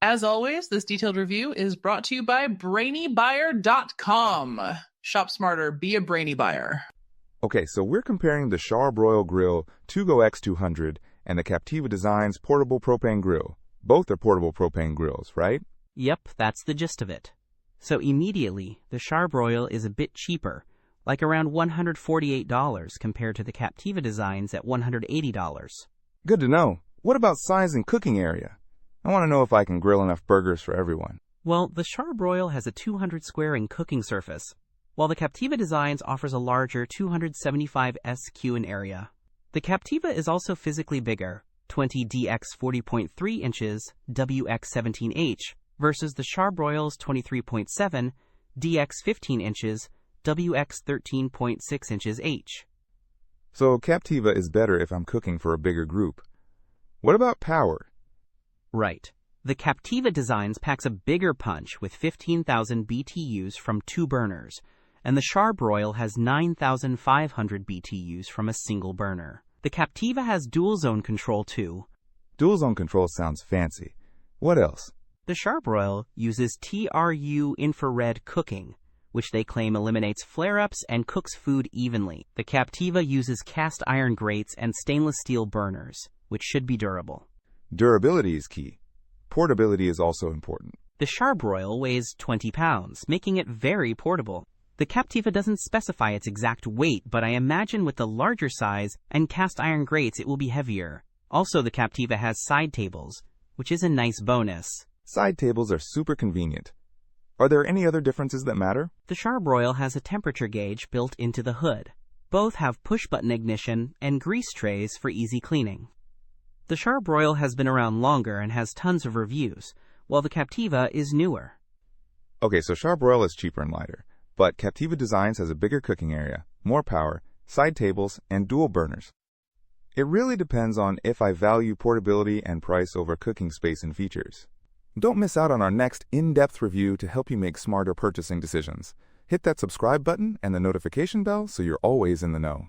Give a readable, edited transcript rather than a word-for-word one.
As always, this detailed review is brought to you by BrainyBuyer.com. Shop smarter, be a brainy buyer. Okay, so we're comparing the Charbroil Grill2Go X200 and the Captiva Designs portable propane grill. Both are portable propane grills, right? Yep, that's the gist of it. So immediately, the Charbroil is a bit cheaper, like around $148 compared to the Captiva Designs at $180. Good to know. What about size and cooking area? I want to know if I can grill enough burgers for everyone. Well, the Charbroil has a 200 square cooking surface, while the Captiva Designs offers a larger 275 SQ in area. The Captiva is also physically bigger, 20DX 40.3 inches, WX 17H, versus the Charbroil's 23.7, DX 15 inches, WX 13.6 inches H. So Captiva is better if I'm cooking for a bigger group. What about power? Right. The Captiva Designs packs a bigger punch with 15,000 BTUs from 2 burners, and the Charbroil has 9,500 BTUs from a single burner. The Captiva has dual-zone control too. Dual-zone control sounds fancy. What else? The Charbroil uses TRU infrared cooking, which they claim eliminates flare-ups and cooks food evenly. The Captiva uses cast iron grates and stainless steel burners, which should be durable. Durability is key. Portability is also important. The Charbroil weighs 20 pounds, making it very portable. The Captiva doesn't specify its exact weight, but I imagine with the larger size and cast iron grates it will be heavier. Also, the Captiva has side tables, which is a nice bonus. Side tables are super convenient. Are there any other differences that matter? The Charbroil has a temperature gauge built into the hood. Both have push-button ignition and grease trays for easy cleaning. The Charbroil has been around longer and has tons of reviews, while the Captiva is newer. Okay, so Charbroil is cheaper and lighter, but Captiva Designs has a bigger cooking area, more power, side tables, and dual burners. It really depends on if I value portability and price over cooking space and features. Don't miss out on our next in-depth review to help you make smarter purchasing decisions. Hit that subscribe button and the notification bell so you're always in the know.